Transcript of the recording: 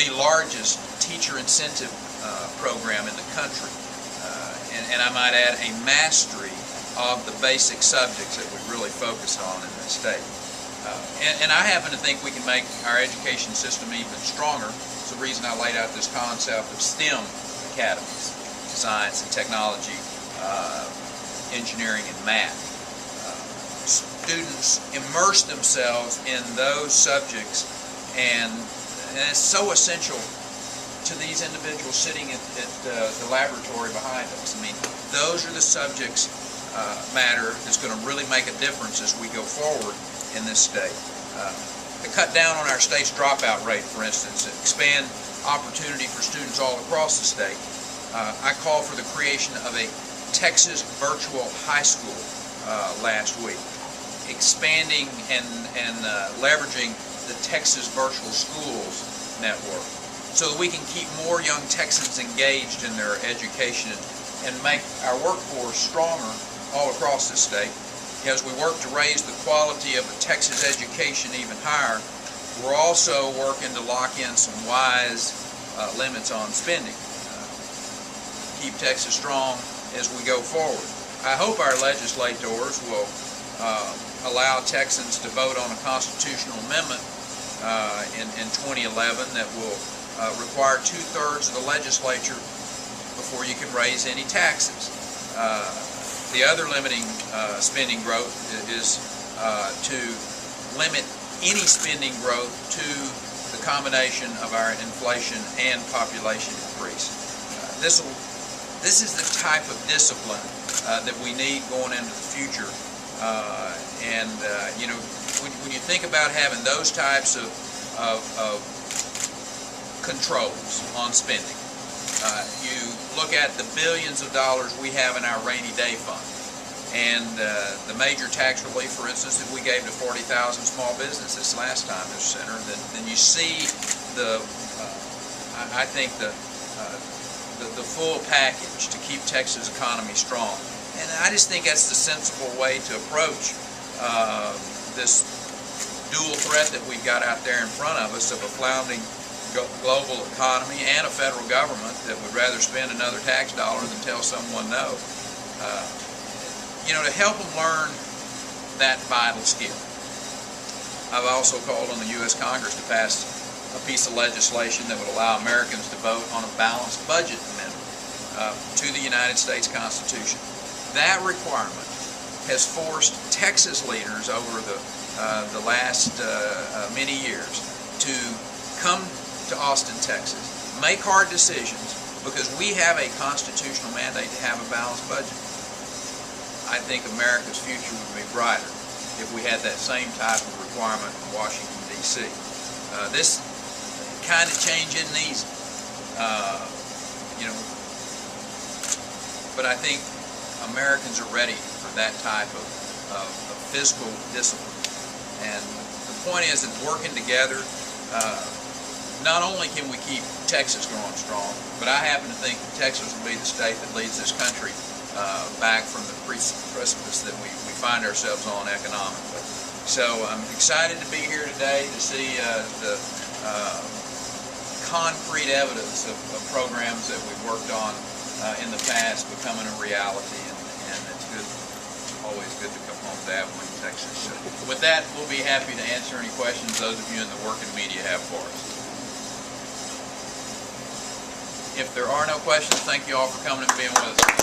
the largest teacher incentive program in the country, and I might add a mastery of the basic subjects that we really focus on in the state. And I happen to think we can make our education system even stronger. It's the reason I laid out this concept of STEM academies: science and technology, engineering and math. Students immerse themselves in those subjects, and it's so essential to these individuals sitting at the laboratory behind us. I mean, those are the subjects matter that's going to really make a difference as we go forward in this state. To cut down on our state's dropout rate, for instance, expand opportunity for students all across the state, I call for the creation of a Texas virtual high school last week, expanding and leveraging the Texas Virtual Schools network so that we can keep more young Texans engaged in their education and make our workforce stronger all across the state. As we work to raise the quality of the Texas education even higher, we're also working to lock in some wise limits on spending. Keep Texas strong as we go forward. I hope our legislators will allow Texans to vote on a constitutional amendment in 2011 that will require 2/3 of the legislature before you can raise any taxes. The other limiting spending growth is to limit any spending growth to the combination of our inflation and population increase. This is the type of discipline that we need going into the future. You know, when you think about having those types of controls on spending, you look at the billions of dollars we have in our rainy day fund, and the major tax relief, for instance, that we gave to 40,000 small businesses last time this center, then you see I think the full package to keep Texas economy strong. And I just think that's the sensible way to approach this dual threat that we've got out there in front of us of a floundering global economy and a federal government that would rather spend another tax dollar than tell someone no. You know, to help them learn that vital skill, I've also called on the U.S. Congress to pass a piece of legislation that would allow Americans to vote on a balanced budget amendment to the United States Constitution. That requirement has forced Texas leaders over the last many years to come to Austin, Texas, make hard decisions because we have a constitutional mandate to have a balanced budget. I think America's future would be brighter if we had that same type of requirement in Washington, D.C. This kind of change isn't easy, you know, but I think Americans are ready for that type of fiscal discipline. And the point is that working together, not only can we keep Texas growing strong, but I happen to think that Texas will be the state that leads this country back from the precipice that we find ourselves on economically. So I'm excited to be here today to see the concrete evidence of programs that we've worked on in the past becoming a reality, and it's good, always good to come home to Abilene, Texas. So with that, we'll be happy to answer any questions those of you in the working media have for us. If there are no questions, thank you all for coming and being with us.